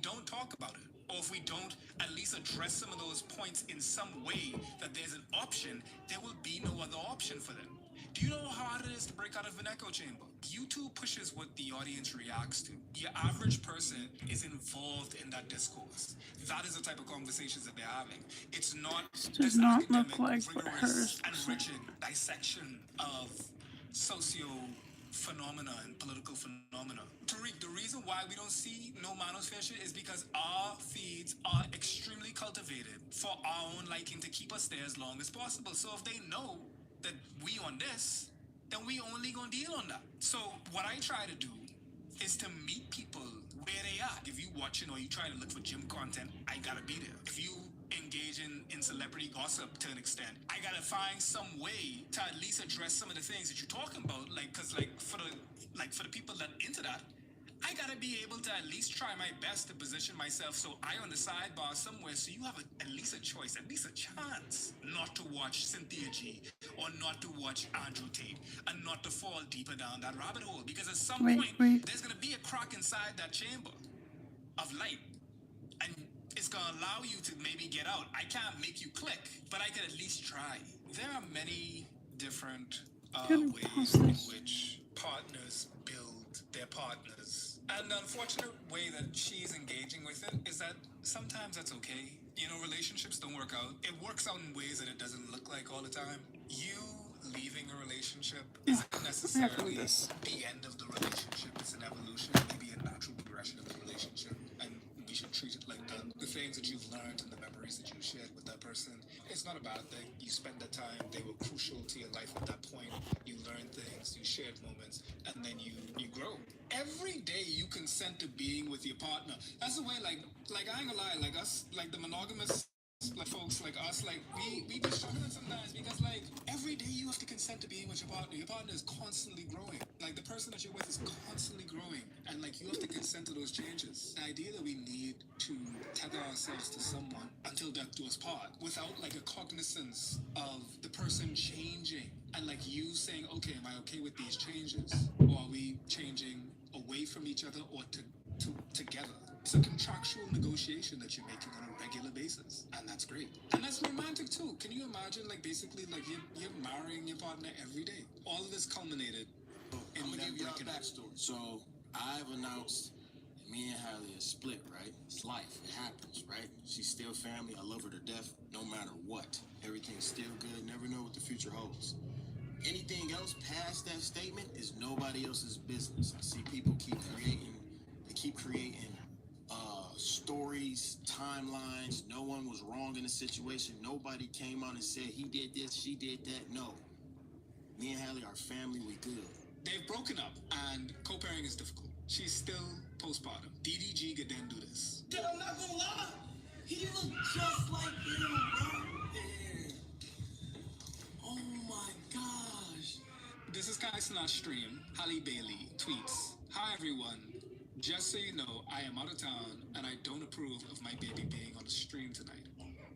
don't talk about it, or if we don't at least address some of those points in some way that there's an option, there will be no other option for them. Do you know how hard it is to break out of an echo chamber? YouTube pushes what the audience reacts to. Your average person is involved in that discourse. That is the type of conversations that they're having. It's not This does this not academic, look like what rigorous, hers and looks enriching dissection of socio phenomena and political phenomena. Tariq, the reason why we don't see no manosphere shit is because our feeds are extremely cultivated for our own liking to keep us there as long as possible. So if they know that we on this, then we only gonna deal on that. So what I try to do is to meet people where they are. If you watching or you trying to look for gym content, I gotta be there. If you engage in celebrity gossip to an extent, I gotta find some way to at least address some of the things that you're talking about. For the people that into that, I gotta be able to at least try my best to position myself so I on the sidebar somewhere, so you have at least a choice, at least a chance not to watch Cynthia G or not to watch Andrew Tate and not to fall deeper down that rabbit hole, because at some point there's gonna be a crack inside that chamber of light, and it's gonna allow you to maybe get out. I can't make you click, but I can at least try. There are many different ways in which partners build their partners. And the unfortunate way that she's engaging with it is that sometimes that's okay. You know, relationships don't work out. It works out in ways that it doesn't look like all the time. You leaving a relationship isn't necessarily the end of the relationship. It's an evolution, maybe a natural progression of the relationship. And we should treat it like that. The things that you've learned and the memories that you shared with that person, it's not a bad thing. You spend that time, they were crucial to your life at that point. You learned things, you shared moments, and then you grow. Every day you consent to being with your partner. That's the way, like I ain't gonna lie, like us, like the monogamous, like folks like us, like we be struggling sometimes, because like every day you have to consent to being with your partner. Your partner is constantly growing. Like the person that you're with is constantly growing, and like you have to consent to those changes. The idea that we need to tether ourselves to someone until death do us part, without like a cognizance of the person changing, and like you saying, okay, am I okay with these changes, or are we changing away from each other or together? It's a contractual negotiation that you're making on a regular basis, and that's great. And that's romantic too. Can you imagine, like, basically, like you're marrying your partner every day? All of this culminated in I'm gonna them give you a breaking up. backstory. So I've announced me and Hallie are split, right? It's life. It happens, right? She's still family. I love her to death, no matter what. Everything's still good. Never know what the future holds. Anything else past that statement is nobody else's business. I see people keep creating stories, timelines. No one was wrong in the situation. Nobody came on and said he did this, she did that. No. Me and Hallie are family, we good. They've broken up, and co-parenting is difficult. She's still postpartum. DDG could then do this. Dude, I'm not gonna lie. He looked just like you, bro. Oh my gosh. This is Kai Sinat's stream. Halle Bailey tweets, "Hi everyone. Just so you know, I am out of town and I don't approve of my baby being on the stream tonight.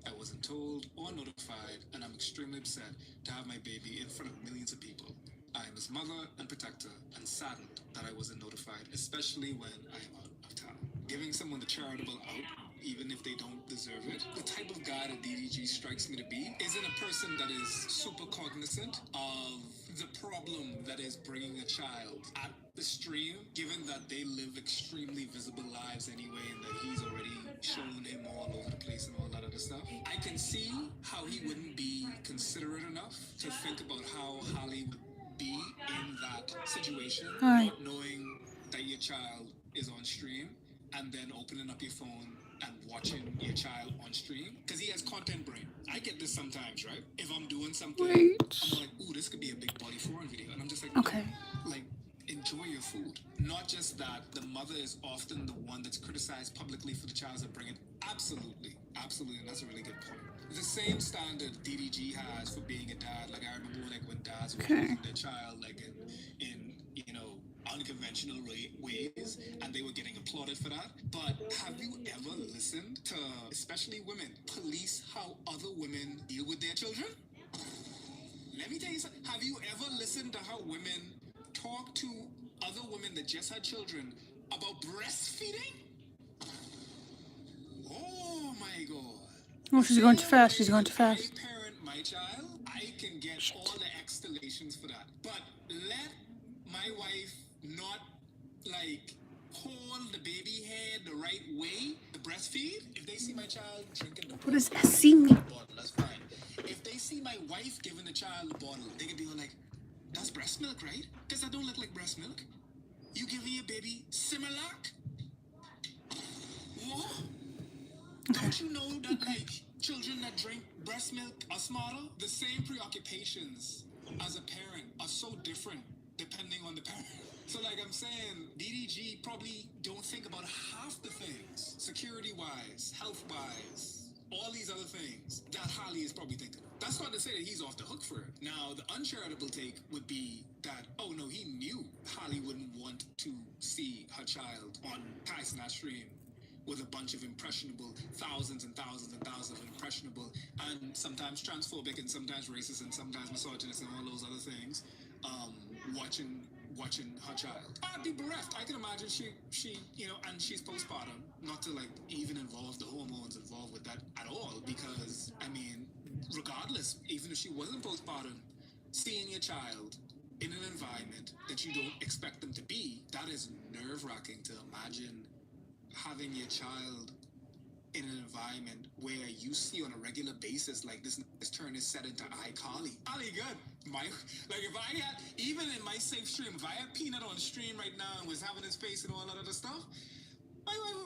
I wasn't told or notified, and I'm extremely upset to have my baby in front of millions of people. I am his mother and protector and saddened that I wasn't notified, especially when I am out of town." Giving someone the charitable out, even if they don't deserve it. The type of guy that DDG strikes me to be isn't a person that is super cognizant of the problem that is bringing a child at the stream, given that they live extremely visible lives anyway, and that he's already shown him all over the place and all that other stuff. I can see how he wouldn't be considerate enough to think about how Holly would be in that situation, not knowing that your child is on stream, and then opening up your phone and watching your child on stream, because he has content brain. I get this sometimes, right? If I'm doing something, I'm like, ooh, this could be a big body foreign video, and I'm just like, okay, no, like, enjoy your food. Not just that, the mother is often the one that's criticized publicly for the child's upbringing. Absolutely, absolutely, and that's a really good point. The same standard DDG has for being a dad. Like, I remember like when dads were raising their child, like in you know, unconventional ways, and they were getting applauded for that. But have you ever listened to, especially women, police how other women deal with their children? Let me tell you something. Have you ever listened to how women talk to other women that just had children about breastfeeding? Oh, she's going too fast. She's going too I fast. parent my child, I can get all the extellations for that. But let my wife not like hold the baby head the right way to breastfeed. If they see my child drinking the What bottle, does SC mean? that's fine. If they see my wife giving the child the bottle, they can be all like, "That's breast milk, right? Because that don't look like breast milk. You giving your baby Similac? What? Don't you know that like children that drink breast milk are smarter? The same preoccupations as a parent are so different depending on the parent. So like I'm saying, DDG probably don't think about half the things, security wise, health wise, all these other things that Holly is probably thinking. That's not to say that he's off the hook for it. Now, the uncharitable take would be that, oh no, he knew Holly wouldn't want to see her child on Tyson stream with a bunch of impressionable, thousands and thousands and thousands of impressionable, and sometimes transphobic, and sometimes racist, and sometimes misogynist, and all those other things, watching her child. I'd be bereft. I can imagine she, and she's postpartum, not to like even involve the hormones involved with that at all, because I mean, regardless, even if she wasn't postpartum, seeing your child in an environment that you don't expect them to be, that is nerve-wracking to imagine having your child in an environment where you see on a regular basis, like this turn is set into iCarly. Ali, good. Like if I had, even in my safe stream, if I had Peanut on stream right now and was having his face and all that other stuff, my wife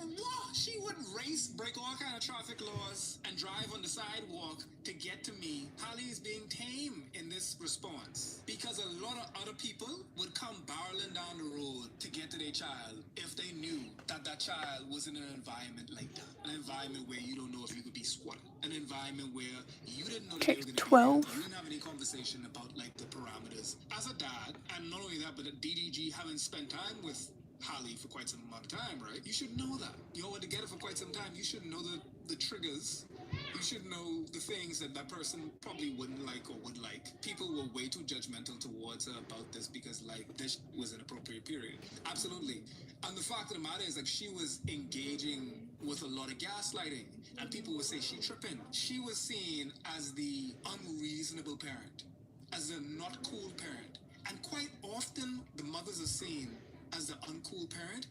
would, what? She would race, break all kind of traffic laws, and drive on the sidewalk to get to me. Holly is being tame in this response because a lot of other people would come barreling down the road to get to their child if they knew that that child was in an environment like that. An environment where you don't know if you could be squatted. An environment where you didn't know that they Okay, were going to be there. 12. You didn't have any conversation about like the parameters. As a dad, and not only that, but a DDG having spent time with Holly for quite some amount of time, right? You should know that. You know, together for quite some time, you should know the triggers. You should know the things that that person probably wouldn't like or would like. People were way too judgmental towards her about this because, like, this was an appropriate period. Absolutely. And the fact of the matter is, like, she was engaging with a lot of gaslighting. And people would say she tripping. She was seen as the unreasonable parent, as a not cool parent. And quite often, the mothers are seen as the uncool parent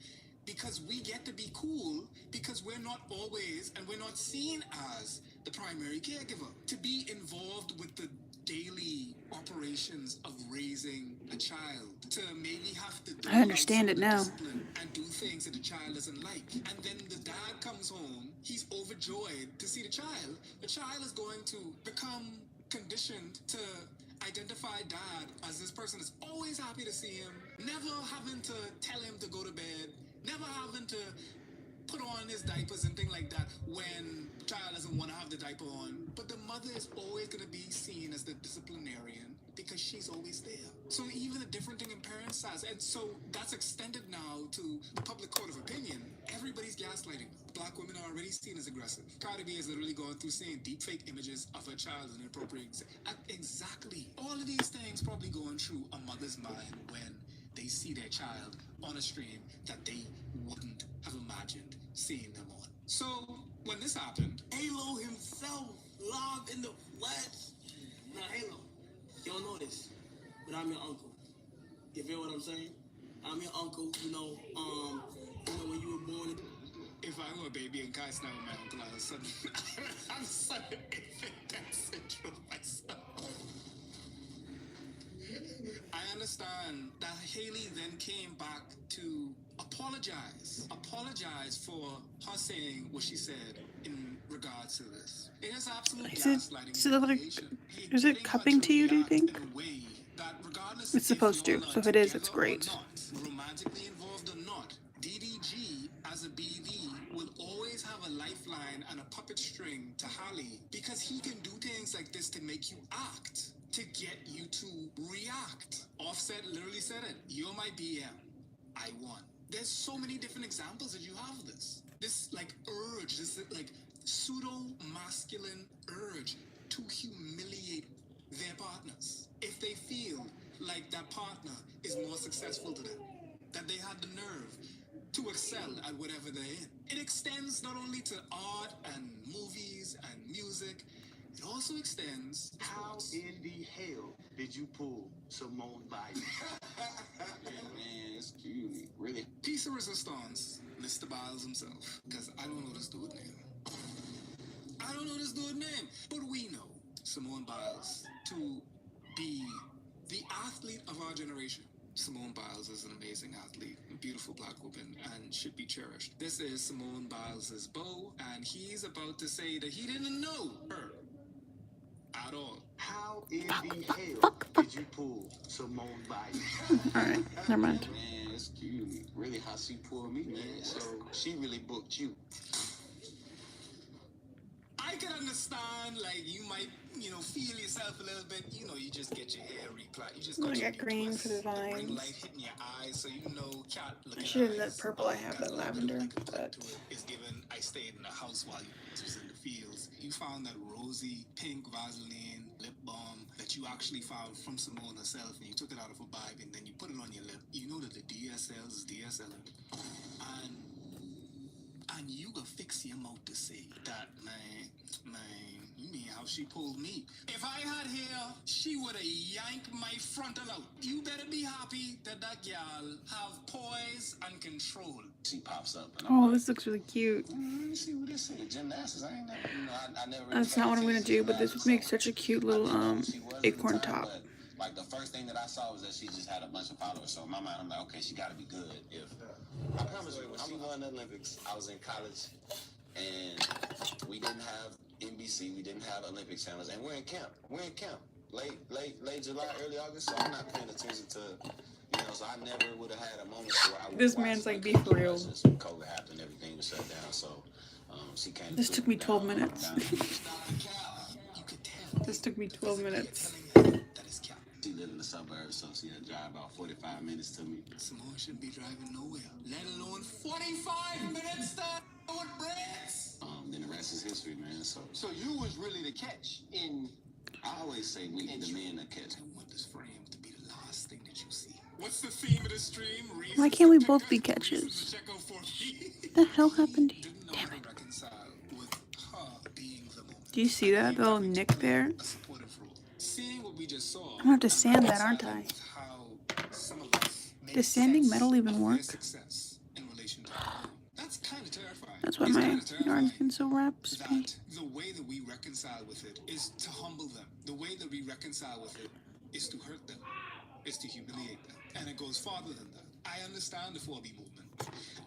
because we get to be cool because we're not always and we're not seen as the primary caregiver. To be involved with the daily operations of raising a child, to maybe have to I understand it now. discipline and do things that the child doesn't like. And then the dad comes home, he's overjoyed to see the child. The child is going to become conditioned to identify dad as this person is always happy to see him, never having to tell him to go to bed, never having to put on his diapers and things like that when the child doesn't want to have the diaper on. But the mother is always going to be seen as the disciplinarian because she's always there. So even a different thing in parent size. And so that's extended now to the public court of opinion. Everybody's gaslighting. Black women are already seen as aggressive. Cardi B is literally going through seeing deepfake images of her child in inappropriate. Exactly. All of these things probably going through a mother's mind when they see their child on a stream that they wouldn't have imagined seeing them on. So when this happened, Halo himself, live in the flesh. Now, Halo, you don't know this, but I'm your uncle. You feel what I'm saying? I'm your uncle. When you were born. If I were a baby and Kai Snow with my uncle, I was suddenly, I'm suddenly infant death syndrome myself. I understand that Haley then came back to apologize for her saying what she said in regards to this. It is absolute gaslighting. Is it cupping to you, do you think? It's supposed to, so if it is, it's great. Romantically involved or not, DDG as a BV will always have a lifeline and a puppet string to Holly because he can do things like this to make you act, to get you to react. Offset literally said it. You're my BM. I won. There's so many different examples that you have of this. This like urge, this like pseudo-masculine urge to humiliate their partners. If they feel like that partner is more successful to them, that they had the nerve to excel at whatever they're in. It extends not only to art and movies and music, it also extends How in the hell did you pull Simone Biles? Man, it's cute. Really? piece of resistance, Mr. Biles himself. Because I don't know this dude's name. I don't know this dude's name. But we know Simone Biles to be the athlete of our generation. Simone Biles is an amazing athlete, a beautiful black woman, and should be cherished. This is Simone Biles' beau, and he's about to say that he didn't know her at all. How in the hell did you pull Simone Biles? Alright, never mind. Man, it's cute. Really how she pulled me, man. So she really booked you. I can understand, like, you might, feel yourself a little bit, you just get your hair replat. You just I got your got green twist, for the ring vines. light hitting your eyes, so cat looking I should have eyes. that purple. I have Got a that little bit of lavender, like a touch but to it. It's given, I stayed in the house while you was in the fields. You found that rosy pink Vaseline lip balm that you actually found from Simone herself, and you took it out of her bag, and then you put it on your lip. You know that the DSL is DSL. And you gonna fix your mouth to say that, man, you mean how she pulled me. If I had hair, she would have yanked my frontal out. You better be happy that girl have poise and control. She pops up. And oh, this looks really cute. let me see what this is. Gymnastics. I ain't never, I never really That's not what I'm gonna do, but this would make such a cute little acorn top. Like the first thing that I saw was that she just had a bunch of followers. So in my mind, I'm like, okay, she got to be good. If I promise you, when she won the Olympics, I was in college, and we didn't have NBC, we didn't have Olympic channels, and we're in camp. Late July, early August. So I'm not paying attention to, So I never would have had a moment where I would This watch, man's like, be for real. Since COVID happened, everything was shut down. So she came. This took me 12 down, minutes. down. You could tell. This took me 12 minutes. That is cap. She lived in the suburbs, so she had to drive about 45 minutes to me. Simone shouldn't be driving nowhere, let alone 45 minutes to with breads. Then the rest is history, man. So you was really the catch in. I always say we the men that catch. I want this frame to be the last thing that you see. What's the theme of the stream? Reasons Why can't we to both check be out, catches? reasons to check out for me. What the hell happened to you? Didn't know Damn how it. to reconcile with her being the moment. Do you see that little nick there? A supportive role. Seeing what we just saw. I'm gonna have to sand that, aren't I? How some of us made Does sanding sense metal even of their work? success in relation to her. That's kind of terrifying. That's why It's my kinda terrifying yarn's been so raspy. that the way that we reconcile with it is to humble them. The way that we reconcile with it is to hurt them, is to humiliate them. And it goes farther than that. I understand the 4B movement.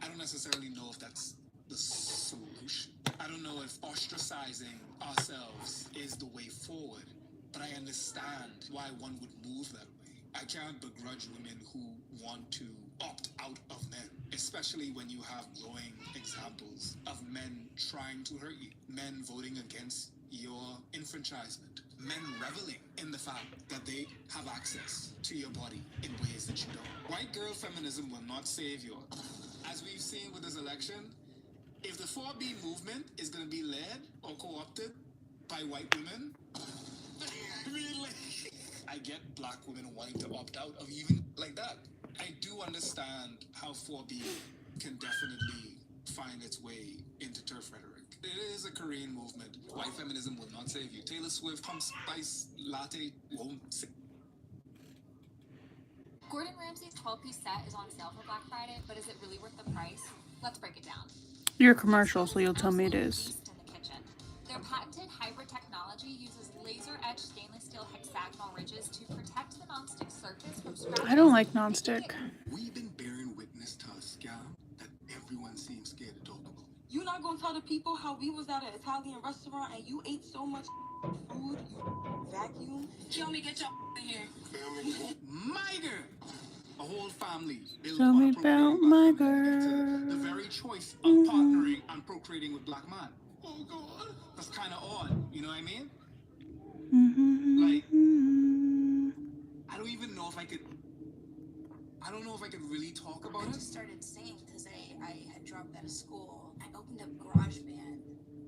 I don't necessarily know if that's the solution. I don't know if ostracizing ourselves is the way forward, but I understand why one would move that way. I can't begrudge women who want to opt out of men, especially when you have glowing examples of men trying to hurt you, men voting against your enfranchisement, men reveling in the fact that they have access to your body in ways that you don't. White girl feminism will not save you. As we've seen with this election, if the 4B movement is going to be led or co-opted by white women, really, I get black women wanting to opt out of even like that. I do understand how 4B can definitely find its way into turf rhetoric. It is a Korean movement. White feminism will not save you. Taylor Swift, pump spice latte won't save. Gordon Ramsay's 12-piece set is on sale for Black Friday, but is it really worth the price? Let's break it down. You're a commercial, so you'll tell me it is. In the kitchen. Their patented hybrid technology uses laser-etched stainless steel hexagonal ridges to protect the nonstick surface from scratches. I don't like nonstick. We've been bearing witness to a scam that everyone seems scared to talk about. You not gonna tell the people how we was at an Italian restaurant and you ate so much food, you vacuum? Show me, get your in here. My girl! A whole family. Tell me about my girl. The very choice of partnering and procreating with black man. Oh God. That's kind of odd. You know what I mean? Like, I don't even know if I could. I don't know if I could really talk about I it. just started singing because I had dropped out of school. I opened up GarageBand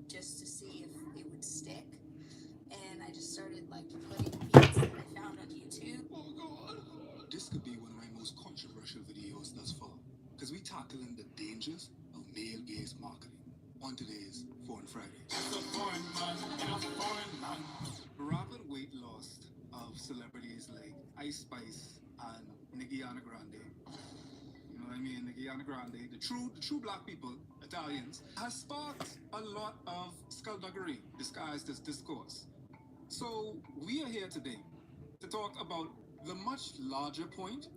just to see if it would stick. And I just started like putting beats that I found on YouTube. Oh God. This could be one of my most controversial videos thus far. Because because we tackling the dangers of male gaze marketing on today's Foreign Friday. It's a foreign man in a foreign land. Rapid weight loss of celebrities like Ice Spice and Nigiana Grande. You know what I mean? Nigiana Grande, the true black people, Italians, has sparked a lot of skullduggery disguised as discourse. So we are here today to talk about the much larger point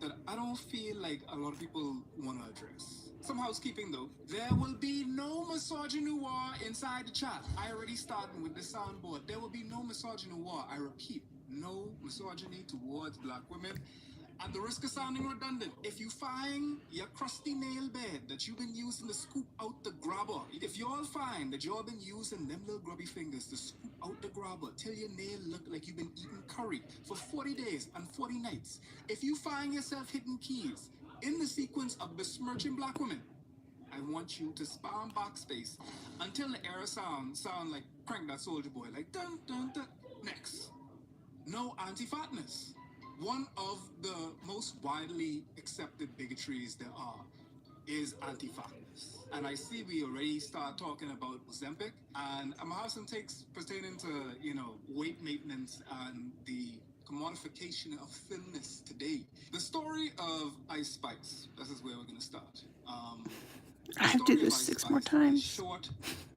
that I don't feel like a lot of people want to address. Some housekeeping though. There will be no misogynoir inside the chat. I already started with the soundboard. There will be no misogynoir. I repeat, no misogyny towards black women. At the risk of sounding redundant, if you find your crusty nail bed that you've been using to scoop out the grabber, if y'all find that y'all been using them little grubby fingers to scoop out the grabber till your nail look like you've been eating curry for 40 days and 40 nights, if you find yourself hitting keys in the sequence of besmirching black women, I want you to spam backspace until the error sound like Crank That Soldier Boy, like dun dun dun. Next, no anti-fatness. One of the most widely accepted bigotries there are is anti-fatness. And I see we already start talking about Ozempic, and I'm gonna have some takes pertaining to, weight maintenance and the commodification of thinness today. The story of Ice Spice, this is where we're gonna start. I have to do this 6 more times. Short,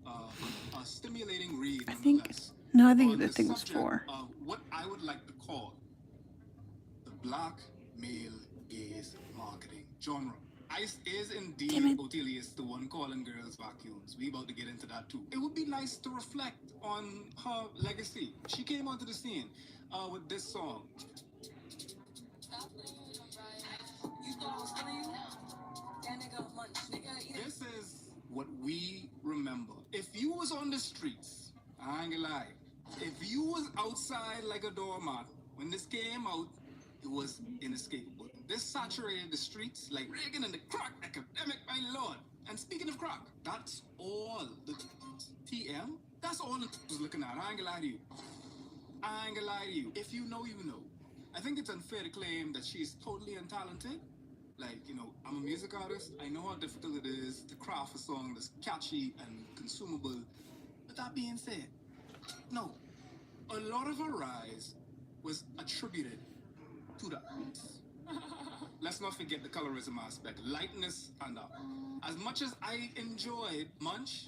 a stimulating read, I think, nonetheless, no, I think on the thing was subject 4. Of what I would like to call black male gaze marketing genre. Ice is indeed Otilius, the one calling girls vacuums. We about to get into that too. It would be nice to reflect on her legacy. She came onto the scene with this song. This is what we remember. If you was on the streets, I ain't gonna lie, if you was outside like a doormat, when this came out, it was inescapable. This saturated the streets like Reagan and the crack epidemic, my lord. And speaking of crack, that's all the TM, that's all the was looking at. I ain't gonna lie to you. I ain't gonna lie to you. If you know, you know. I think it's unfair to claim that she's totally untalented. Like, I'm a music artist. I know how difficult it is to craft a song that's catchy and consumable. But that being said, no. A lot of her rise was attributed to the arts. Let's not forget the colorism aspect, lightness and up. As much as I enjoyed Munch,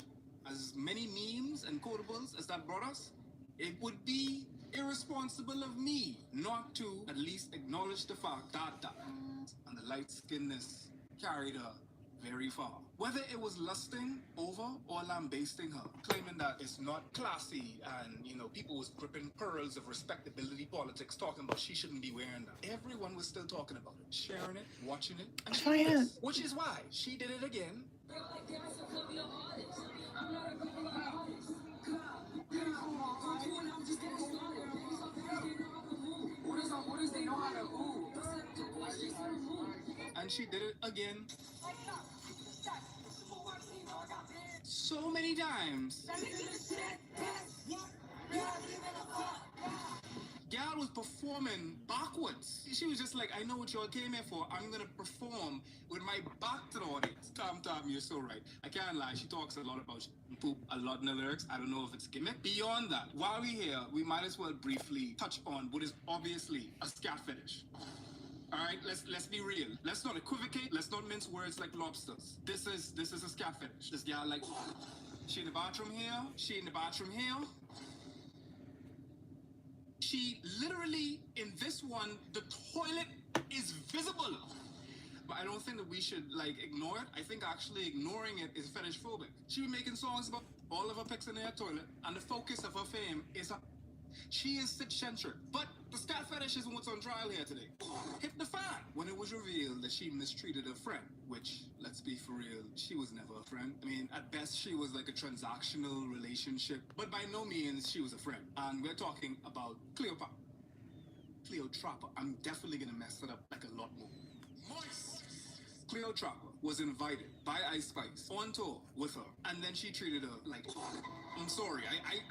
as many memes and quotables as that brought us, it would be irresponsible of me not to at least acknowledge the fact that and the light-skinnedness carried her very far. Whether it was lusting over or lambasting her, claiming that it's not classy and, people was gripping pearls of respectability politics, talking about she shouldn't be wearing that. Everyone was still talking about it, sharing it, watching it, and she did, which is why she did it again. And she did it again so many times. Gal was performing backwards. She was just like, I know what y'all came here for. I'm gonna perform with my back to the audience. Tom, you're so right. I can't lie. She talks a lot about poop a lot in the lyrics. I don't know if it's gimmick. Beyond that, while we're here, we might as well briefly touch on what is obviously a scat fetish. All right, let's be real. Let's not equivocate. Let's not mince words like lobsters. This is a scat fetish. This gal like, she in the bathroom here. She in the bathroom here. She literally, in this one, the toilet is visible. But I don't think that we should, ignore it. I think actually ignoring it is fetish phobic. She be making songs about all of her pics in her toilet, and the focus of her fame is her. She is cisgender. But the scat fetish isn't what's on trial here today. Hit the fan when it was revealed that she mistreated a friend, which, let's be for real, she was never a friend. I mean, at best, she was like a transactional relationship, but by no means she was a friend. And we're talking about Cleopatra. I'm definitely gonna mess it up like a lot more. Cleopatra was invited by Ice Spice on tour with her, and then she treated her like, I'm sorry,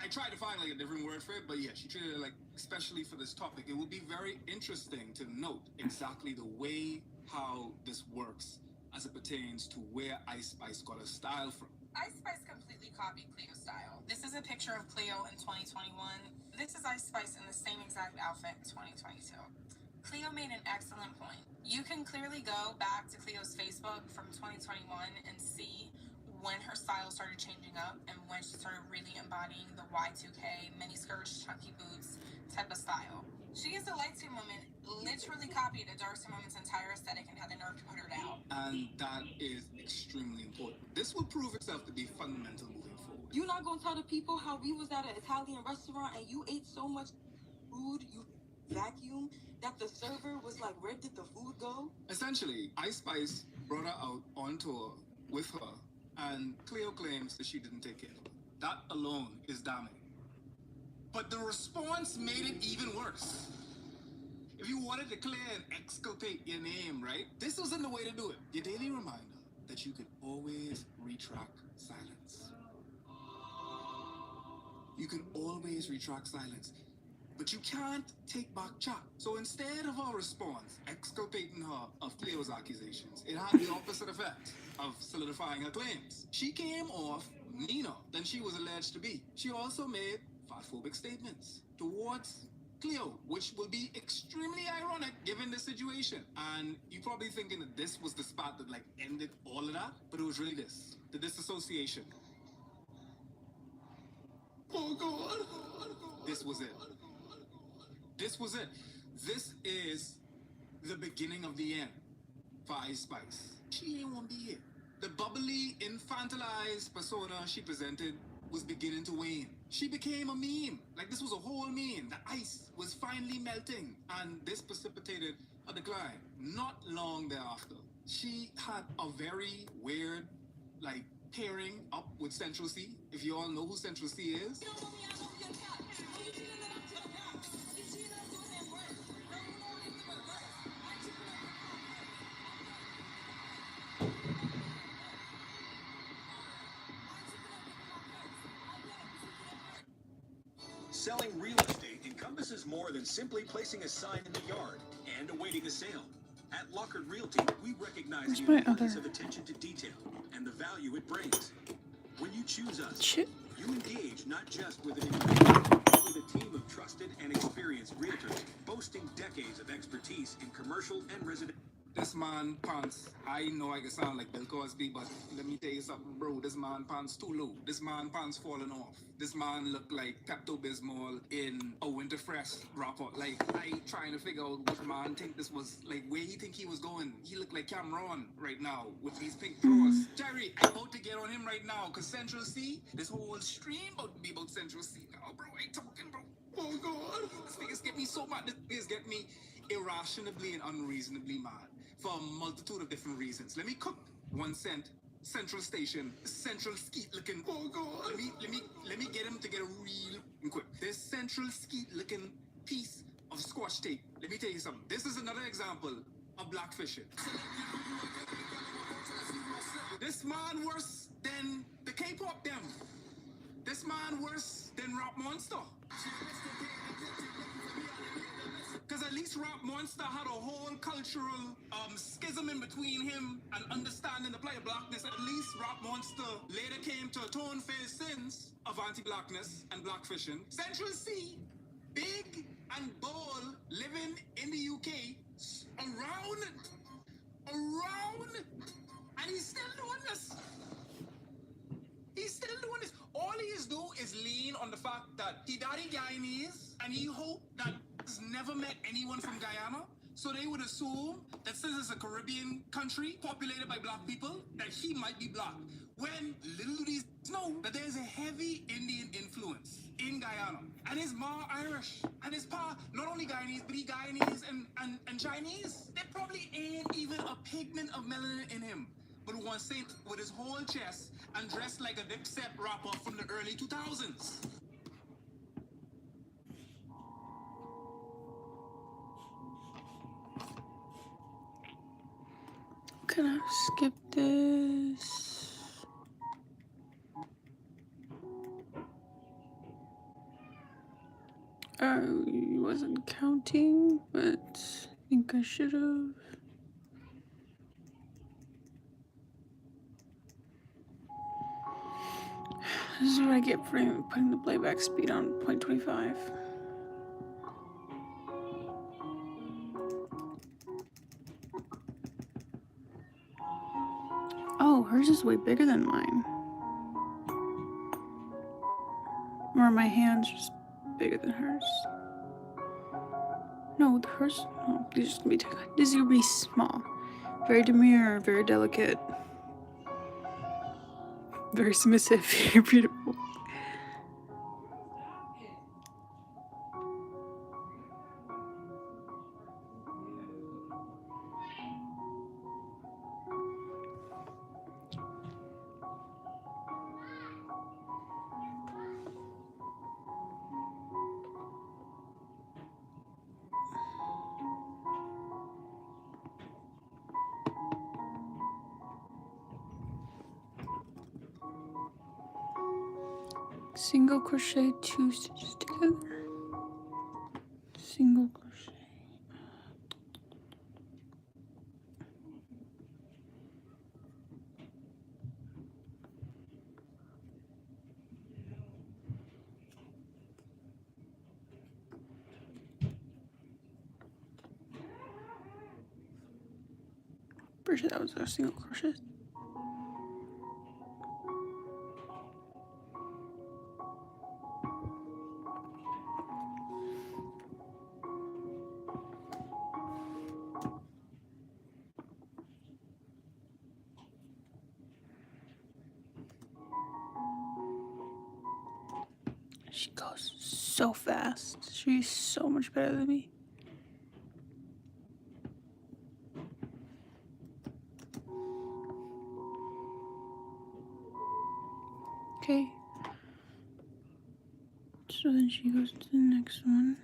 I tried to find a different word for it, but yeah, she treated her especially for this topic. It would be very interesting to note exactly the way how this works as it pertains to where Ice Spice got her style from. Ice Spice completely copied Cleo's style. This is a picture of Cleo in 2021. This is Ice Spice in the same exact outfit in 2022. Cleo made an excellent point. You can clearly go back to Cleo's Facebook from 2021 and see when her style started changing up and when she started really embodying the Y2K, miniskirts, chunky boots type of style. She is a light skin woman, literally copied a dark skin woman's entire aesthetic and had the nerve to put her down. And that is extremely important. This will prove itself to be fundamental moving forward. You not gonna tell the people how we was at an Italian restaurant and you ate so much food, you vacuum, that the server was like, where did the food go? Essentially, Ice Spice brought her out on tour with her, and Cleo claims that she didn't take care of her. That alone is damning. But the response made it even worse. If you wanted to clear and exculpate your name, right? This wasn't the way to do it. Your daily reminder that you could always retract silence. You can always retract silence. But you can't take back chat. So instead of her response exculpating her of Cleo's accusations, it had the opposite effect of solidifying her claims. She came off meaner than she was alleged to be. She also made fatphobic statements towards Cleo, which will be extremely ironic given the situation. And you're probably thinking that this was the spot that like ended all of that, but it was really this, the disassociation. Oh God. This was it. This was it. This is the beginning of the end for Ice Spice. She ain't want to be here. The bubbly, infantilized persona she presented was beginning to wane. She became a meme. Like this was a whole meme. The ice was finally melting, and this precipitated a decline. Not long thereafter, she had a very weird, like, pairing up with Central C. If you all know who Central C is. Selling real estate encompasses more than simply placing a sign in the yard and awaiting a sale. At Lockard Realty, we recognize the importance of attention to detail and the value it brings. When you choose us, you engage not just with an individual, but with a team of trusted and experienced realtors boasting decades of expertise in commercial and residential. This man pants, I know I can sound like Bill Cosby, but let me tell you something, bro. This man pants too low. This man pants falling off. This man look like Pepto-Bismol in a winter fresh wrapper. Like, I trying to figure out what man think this was, like, where he think he was going. He look like Cameron right now with these pink drawers. Jerry, I'm about to get on him right now, because Central C, this whole stream about to be about Central C now, bro. I ain't talking, bro. Oh, God. This niggas get me so mad. This niggas get me irrationally and unreasonably mad for a multitude of different reasons. Let me cook 1 cent. Central Station, Central Skeet looking. Oh God! Let me get him to get a real quick. This Central Skeet looking piece of Scotch tape. Let me tell you something. This is another example of blackfishing. This man worse than the K-pop them. This man worse than Rap Monster. Because at least Rap Monster had a whole cultural schism in between him and understanding the plight of blackness. At least Rap Monster later came to atone for his sins of anti-blackness and blackfishing. Central C, big and bold, living in the UK, around, and he's still doing this. He's still doing this. All he is doing is lean on the fact that he daddy Guyanese, and he hope that he's never met anyone from Guyana. So they would assume that since it's a Caribbean country populated by black people, that he might be black. When little do these know that there's a heavy Indian influence in Guyana. And his ma Irish. And his pa, not only Guyanese, but he Guyanese and Chinese. There probably ain't even a pigment of melanin in him. But one saint with his whole chest and dressed like a Dipset rapper from the early 2000s. Can I skip this? I wasn't counting, but I think I should have. This is what I get for putting the playback speed on 0.25. Oh, hers is way bigger than mine. Or my hand's just bigger than hers. No, hers. No, these are gonna be. These are gonna be small, very demure, very delicate, very submissive, very beautiful. Single crochet 2 stitches together. Single crochet. Pretty sure that was a single crochet. She goes so fast. She's so much better than me. Okay. So then she goes to the next one.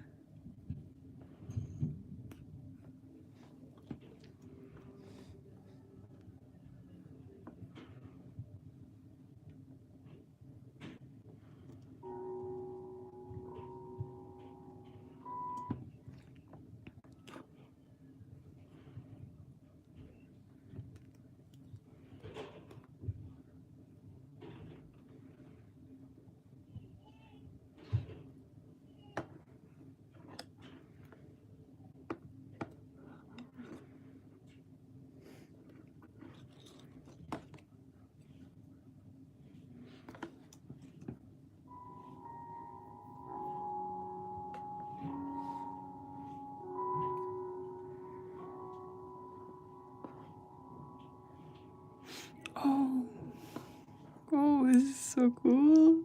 Oh. Oh, this is so cool.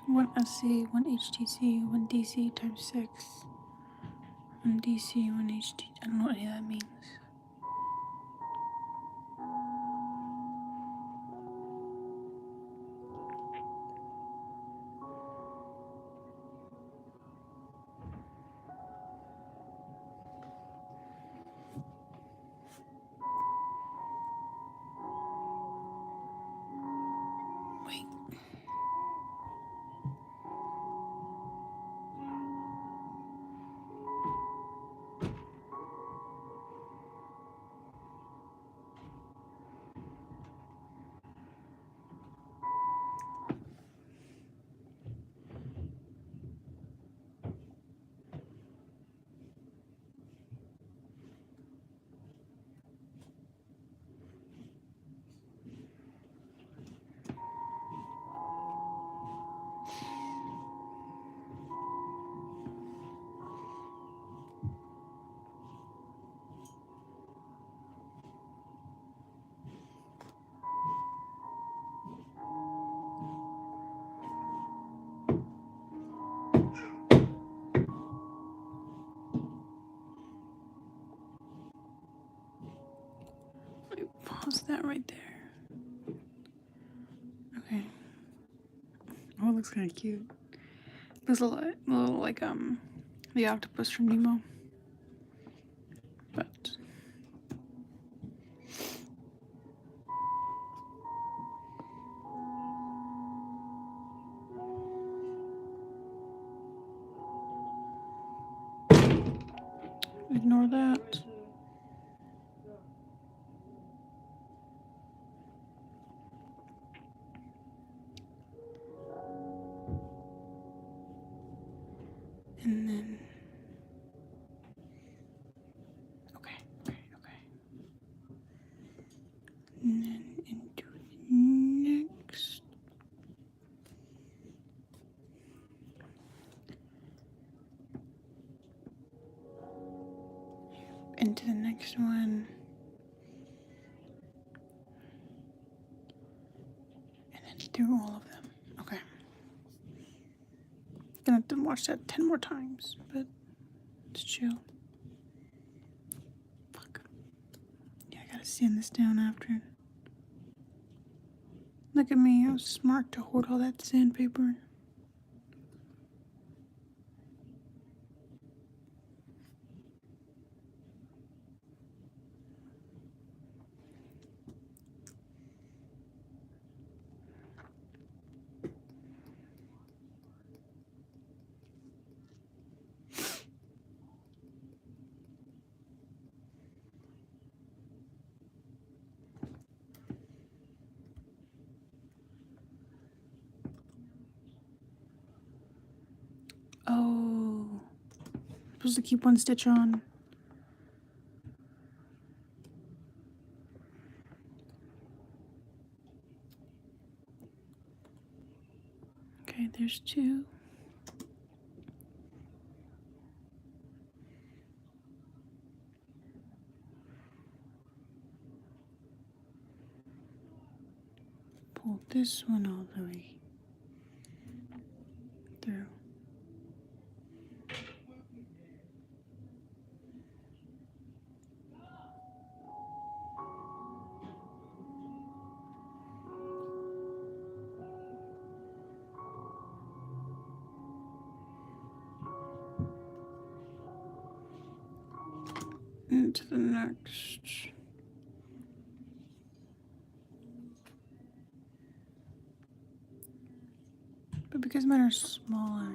One SC, one HTC, one DC times 6. One DC, one HT. I don't know what any of that means. Wait. Pause that right there. Okay. Oh, it looks kind of cute. It looks a little like the octopus from Nemo. But Ignore that. And then, okay. And then into the next. Into the next one. And then through all of them. Okay. Gonna have to watch that 10 more times, but it's chill. Fuck. Yeah, I gotta sand this down after. Look at me, I was smart to hoard all that sandpaper. Oh, I'm supposed to keep one stitch on. Okay, there's 2. Pull this one all the way through. Into the next. But because mine are smaller,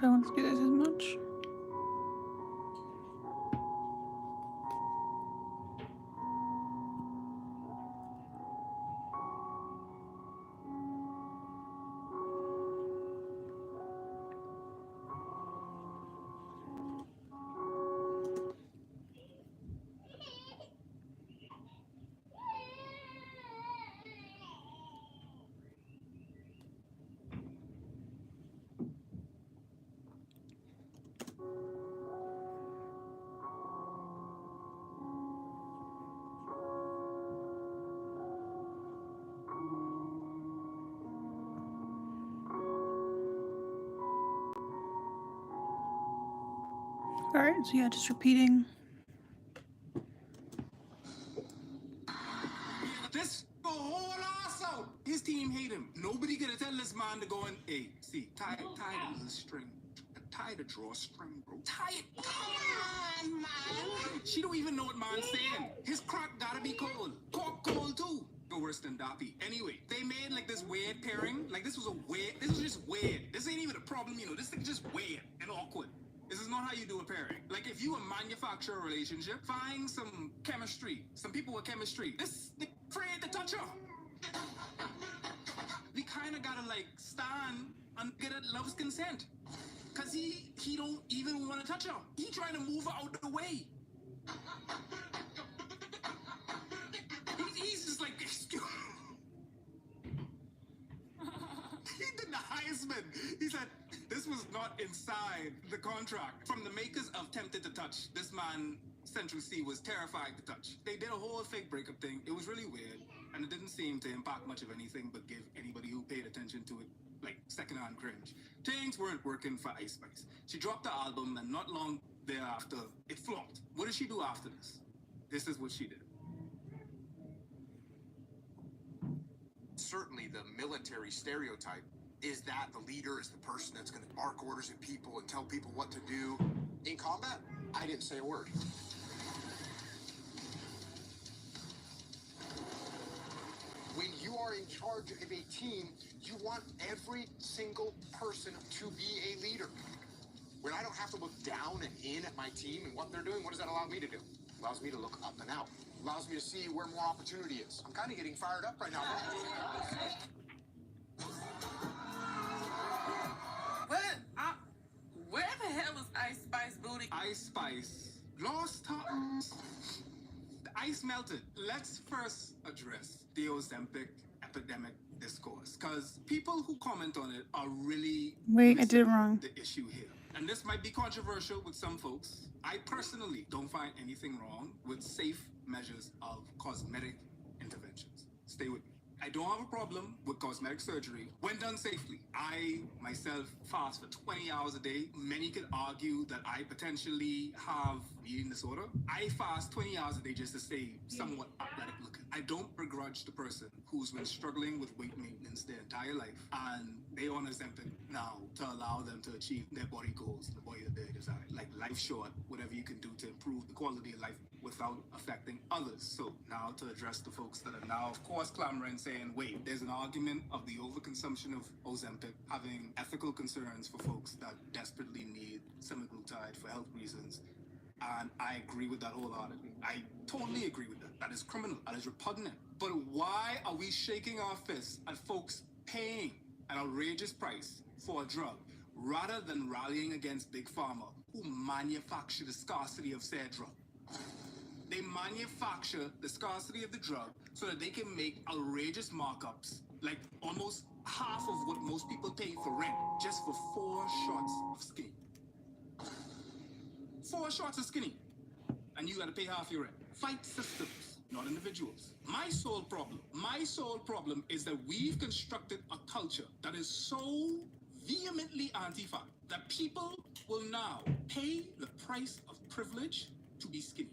I won't do this as much. Alright, so yeah, just repeating. This whole ass out. His team hate him. Nobody gonna tell this man to go and tie the string. Tie the drawstring, bro. Tie it. Come on, man. She don't even know what man's saying. His crack gotta be cold. Cork cold too. No worse than Dappy. Anyway, they made like this weird pairing. Like this was just weird. This ain't even a problem, you know. This thing's just weird and awkward. This is not how you do a pairing. Like if you manufacture a relationship, find some chemistry. Some people with chemistry. They afraid to touch her. We kind of gotta like stand and get a love's consent. Cause he don't even want to touch her. He trying to move her out of the way. He's just like, excuse He denies me. He said, this was not inside the contract. From the makers of Tempted to Touch, this man, Central C, was terrified to touch. They did a whole fake breakup thing. It was really weird. And it didn't seem to impact much of anything but give anybody who paid attention to it, like, secondhand cringe. Things weren't working for Ice Spice. She dropped the album, and not long thereafter, it flopped. What did she do after this? This is what she did. Certainly the military stereotype is that the leader is the person that's going to bark orders at people and tell people what to do. In combat, I didn't say a word. When you are in charge of a team, you want every single person to be a leader. When I don't have to look down and in at my team and what they're doing, what does that allow me to do? Allows me to look up and out. Allows me to see where more opportunity is. I'm kind of getting fired up right now. What? Where the hell is Ice Spice Booty? Ice Spice lost her. The ice melted. Let's first address the Ozempic epidemic discourse, because people who comment on it are really Wait, I did it missing wrong. the issue here. And this might be controversial with some folks. I personally don't find anything wrong with safe measures of cosmetic interventions. Stay with me. I don't have a problem with cosmetic surgery when done safely. I myself fast for 20 hours a day. Many could argue that I potentially have eating disorder. I fast 20 hours a day just to stay somewhat athletic looking. I don't begrudge the person who's been struggling with weight maintenance their entire life and they on Ozempic now to allow them to achieve their body goals, the body that they desire. Like life short, whatever you can do to improve the quality of life without affecting others. So now to address the folks that are now, of course, clamoring saying, wait, there's an argument of the overconsumption of Ozempic having ethical concerns for folks that desperately need semaglutide for health reasons. And I agree with that wholeheartedly. I totally agree with that. That is criminal. That is repugnant. But why are we shaking our fists at folks paying an outrageous price for a drug rather than rallying against Big Pharma who manufacture the scarcity of said drug? They manufacture the scarcity of the drug so that they can make outrageous markups, like almost half of what most people pay for rent, just for 4 shots of skinny. 4 shots of skinny, and you gotta pay half your rent. Fight systems, not individuals. My sole problem is that we've constructed a culture that is so vehemently anti-fat that people will now pay the price of privilege to be skinny.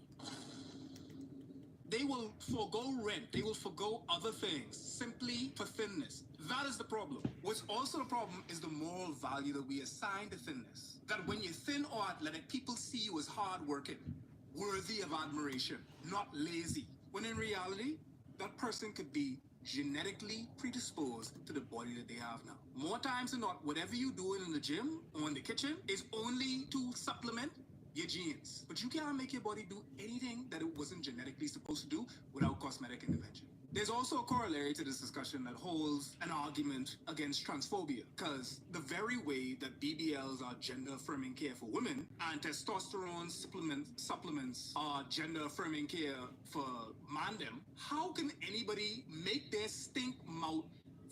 They will forego rent. They will forego other things simply for thinness. That is the problem. What's also the problem is the moral value that we assign to thinness. That when you're thin or athletic, people see you as hardworking, worthy of admiration, not lazy. When in reality, that person could be genetically predisposed to the body that they have now. More times than not, whatever you're doing in the gym or in the kitchen is only to supplement your genes. But you can't make your body do anything that it wasn't genetically supposed to do without cosmetic intervention. There's also a corollary to this discussion that holds an argument against transphobia, because the very way that BBLs are gender-affirming care for women and testosterone supplements are gender-affirming care for mandem, how can anybody make their stink mouth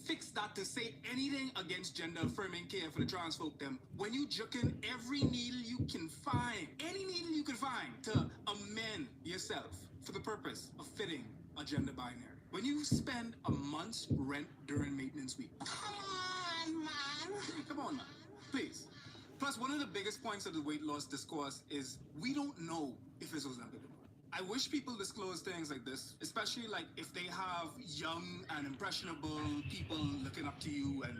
fix that to say anything against gender-affirming care for the trans folk them when you jucking every needle you can find, any needle you can find, to amend yourself for the purpose of fitting a gender binary? When you spend a month's rent during maintenance week. Come on, man. Please. Plus, one of the biggest points of the weight loss discourse is we don't know if it's Ozempic. I wish people disclose things like this, especially like if they have young and impressionable people looking up to you and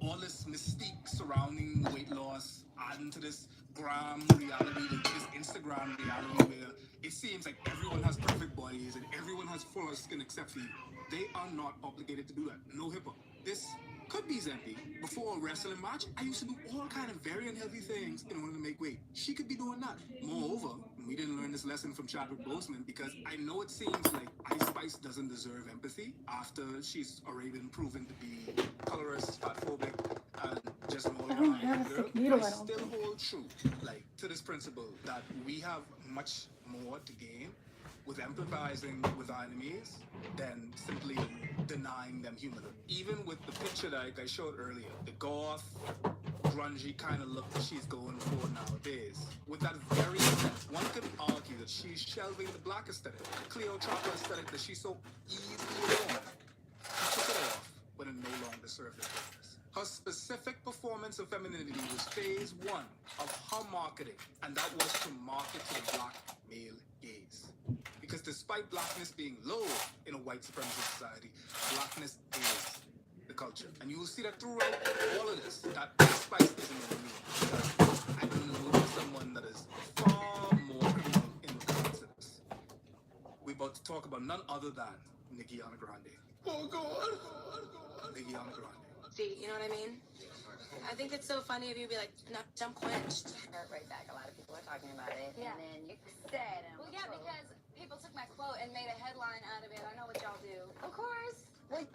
all this mystique surrounding weight loss, adding to this gram reality, this Instagram reality where it seems like everyone has perfect bodies and everyone has fuller skin except for you. They are not obligated to do that. No hip-hop. This could be Zempi. Before a wrestling match, I used to do all kind of very unhealthy things in order to make weight. She could be doing that. Moreover, we didn't learn this lesson from Chadwick Boseman because I know it seems like Ice Spice doesn't deserve empathy after she's already been proven to be colorist, fatphobic, and just an I don't have a thick needle, I I don't still think. hold true, like, to this principle that we have much more to gain with empathizing with our enemies than simply denying them humanhood. Even with the picture that I showed earlier, the goth, grungy kind of look that she's going for nowadays. With that very sense, one could argue that she's shelving the black aesthetic, the Cleopatra aesthetic that she so easily adorned. She took it off when it no longer served her purpose. Her specific performance of femininity was phase 1 of her marketing, and that was to market to the black male gaze. Because despite blackness being low in a white supremacist society, blackness is the culture. And you will see that throughout all of this, that Spice isn't in me. Because I know someone that is far more criminal in regards to this. We're about to talk about none other than Nicki Grande. Oh God! Nicki Grande. See, you know what I mean? I think it's so funny if you be like, no, jump quenched. Hurt right back. A lot of people are talking about it. Yeah. And then you said, Well, yeah, because people took my quote and made a headline out of it. I know what y'all do. of course. Like,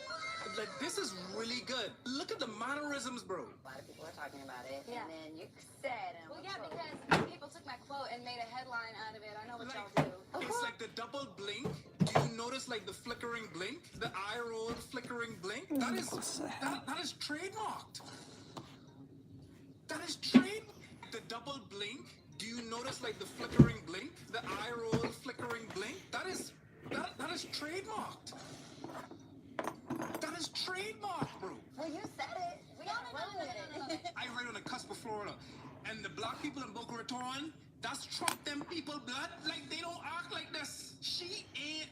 this is really good. Look at the mannerisms, bro. A lot of people are talking about it. Yeah. And then you said, Well, yeah, because people took my quote and made a headline out of it. I know what y'all do. It's like the double blink. Do you notice like the flickering blink? The eye roll flickering blink? That is trademarked. That is trademarked. The double blink. Do you notice like the flickering blink? The eye roll flickering blink? That is trademarked. That is trademarked, bro. well, you said it. We got to run with it. I right on the cusp of Florida. And the black people in Boca Raton, that's Trump them people blood. Like, they don't act like this. She ain't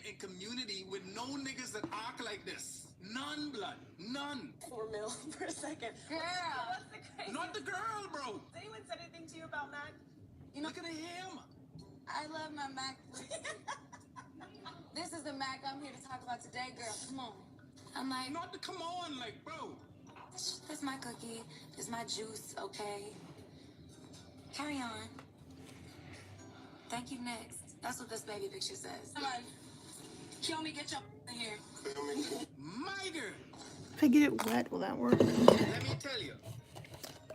in community with no niggas that act like this. None, blood. None. 4 mil per second. Girl. What's the crazy? Not the girl, bro. Has anyone said anything to you about Mac? Look at him. I love my Mac. This is the Mac I'm here to talk about today, girl. Come on. I'm like, Not the come on, like, bro. this is my cookie. This is my juice, okay? Carry on. Thank you, next. That's what this baby picture says. Come on. Kill me, get your in here. My girl. If I get it wet, will that work? Let me tell you.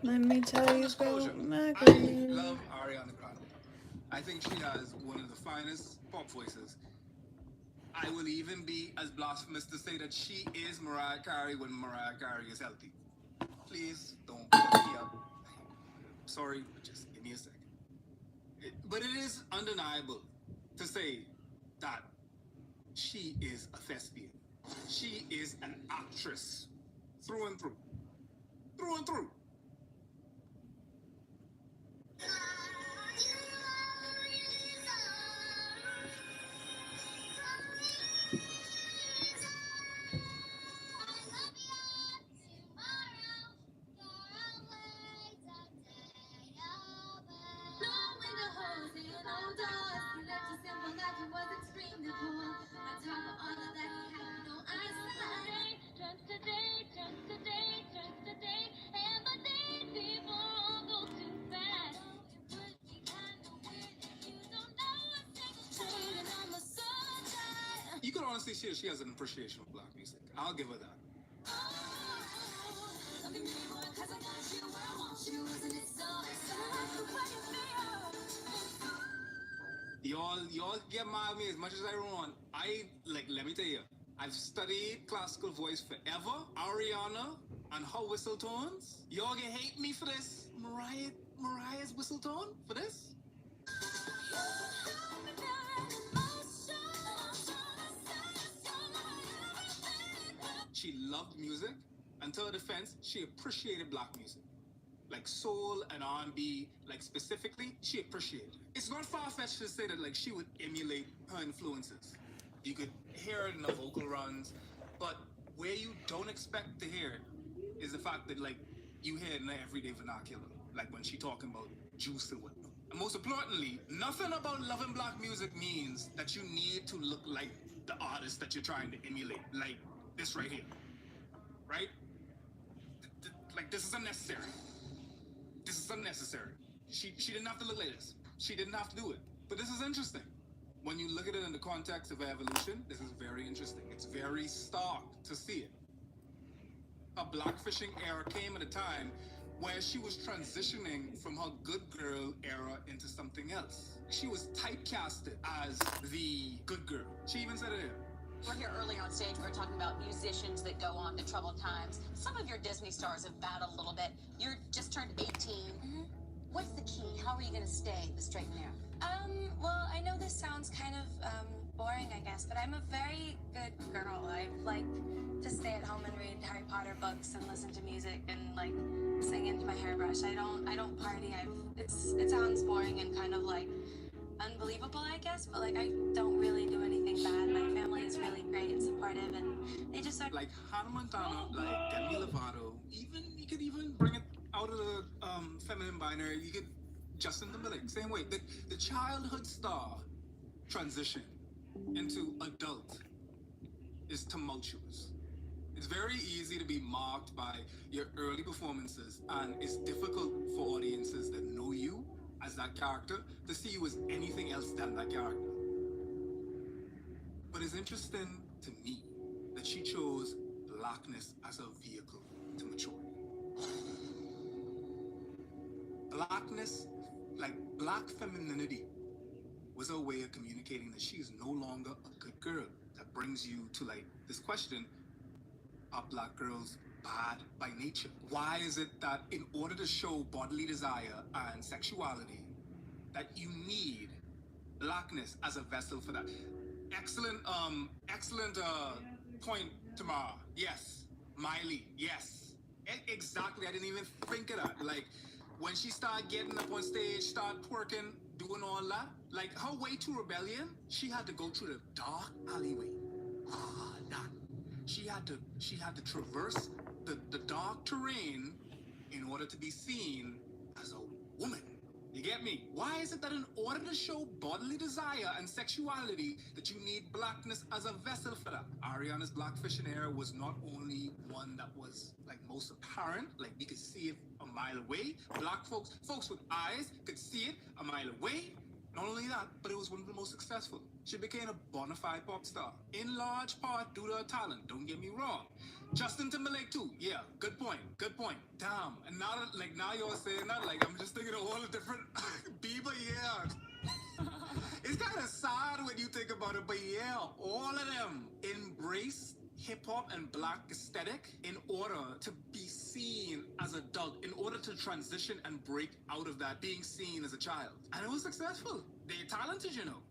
Let me tell you Disclosure. about I macaroni. love Ariana Grande. I think she has one of the finest pop voices. I will even be as blasphemous to say that she is Mariah Carey when Mariah Carey is healthy. Please don't put me up. Sorry, but just give me a second. But it is undeniable to say that she is a thespian. She is an actress through and through. Through and through. You could honestly see that she has an appreciation of black music. I'll give her that. Y'all get mad at me as much as I want. Let me tell you, I've studied classical voice forever. Ariana and her whistle tones. Y'all can hate me for this. Mariah's whistle tone for this. She loved music. And to her defense, she appreciated black music. Like soul and R&B, like specifically, she appreciated it. It's not far-fetched to say that like she would emulate her influences. You could hear it in the vocal runs, but where you don't expect to hear it is the fact that like you hear it in the everyday vernacular, like when she talking about juice and whatnot. And most importantly, nothing about loving black music means that you need to look like the artist that you're trying to emulate, like this right here, right? Like this is unnecessary. This is unnecessary. She didn't have to look like this. She didn't have to do it. But this is interesting. When you look at it in the context of evolution, this is very interesting. It's very stark to see it. A blackfishing era came at a time where she was transitioning from her good girl era into something else. She was typecasted as the good girl. She even said it here. We're here earlier on stage. We were talking about musicians that go on to troubled times. Some of your Disney stars have battled a little bit. You're just turned 18. Mm-hmm. What's the key? How are you going to stay the straight and narrow? Well, I know this sounds kind of boring, I guess, but I'm a very good girl. I like to stay at home and read Harry Potter books and listen to music and like sing into my hairbrush. I don't party. It sounds boring and kind of like unbelievable, I guess, but like I don't really do anything bad. My family is really great and supportive, and they just are like Hannah Montana, like Demi Lovato. You could even bring it out of the feminine binary. You could Justin Timberlake, same way. The childhood star transition into adult is tumultuous. It's very easy to be marked by your early performances, and it's difficult for audiences that know you as that character to see you as anything else than that character. But it's interesting to me that she chose blackness as a vehicle to maturity. Blackness, like black femininity, was her way of communicating that she is no longer a good girl. That brings you to like this question: are black girls bad by nature? Why is it that in order to show bodily desire and sexuality, that you need blackness as a vessel for that? Excellent point, Tamara. Yes. Miley, yes. Exactly. I didn't even think of that. Like, when she started getting up on stage, start twerking, doing all that, like her way to rebellion, she had to go through the dark alleyway. That. She had to traverse the dark terrain in order to be seen as a woman. You get me? Why is it that in order to show bodily desire and sexuality that you need blackness as a vessel for that? Ariana's blackfishing era was not only one that was like most apparent, like we could see it a mile away. Black folks with eyes could see it a mile away. Not only that, but it was one of the most successful. She became a bona fide pop star, in large part due to her talent, don't get me wrong. Justin Timberlake too, yeah, good point. Damn, and now you're saying that, like I'm just thinking of all the different Bieber, yeah. It's kind of sad when you think about it, but yeah, all of them embrace hip-hop and black aesthetic in order to be seen as adult, in order to transition and break out of that being seen as a child. And it was successful. They're talented, you know,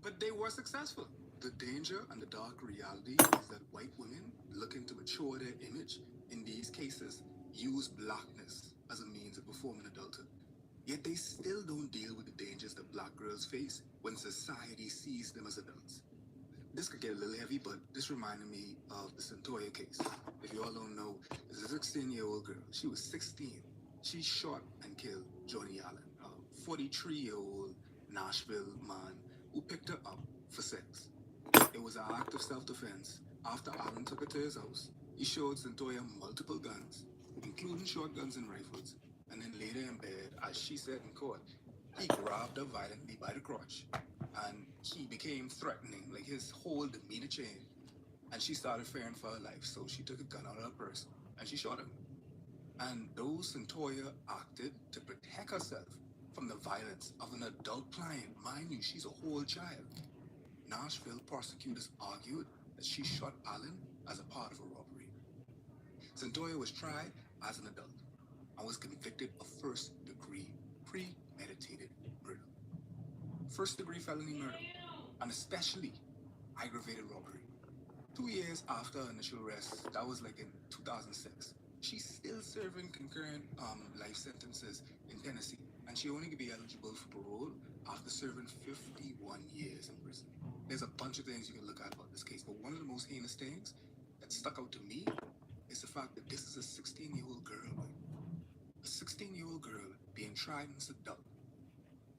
but they were successful. The danger and the dark reality is that white women looking to mature their image in these cases use blackness as a means of performing adulthood. Yet they still don't deal with the dangers that black girls face when society sees them as adults. This could get a little heavy, but this reminded me of the Centoya case. If you all don't know, it's a 16-year-old girl. She was 16. She shot and killed Johnny Allen, a 43-year-old Nashville man who picked her up for sex. It was an act of self-defense. After Allen took her to his house, he showed Centoya multiple guns, including shotguns and rifles. And then later in bed, as she said in court, he grabbed her violently by the crotch. And he became threatening, like his whole demeanor changed. And she started fearing for her life, so she took a gun out of her purse and she shot him. And though Centoya acted to protect herself from the violence of an adult client, mind you, she's a whole child, Nashville prosecutors argued that she shot Allen as a part of a robbery. Centoya was tried as an adult and was convicted of first-degree premeditated murder. First-degree felony murder, and especially aggravated robbery. 2 years after her initial arrest, that was like in 2006, she's still serving concurrent life sentences in Tennessee, and she only could be eligible for parole after serving 51 years in prison. There's a bunch of things you can look at about this case, but one of the most heinous things that stuck out to me is the fact that this is a 16-year-old girl, a 16-year-old girl being tried as an adult,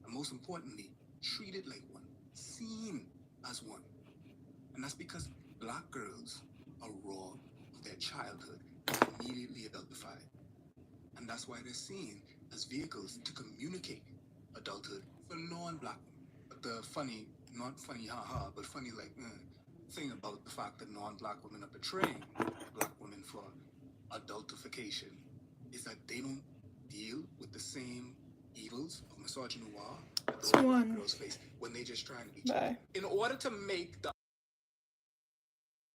and most importantly, treated like one, seen as one. And that's because black girls are robbed of their childhood and immediately adultified. And that's why they're seen as vehicles to communicate adulthood for non-black women. But the funny, not funny haha, but funny like thing about the fact that non-black women are betraying black women for adultification is that they don't deal with the same evils of misogynoir that the black girls face when they just trying to be. Bye. In order to make the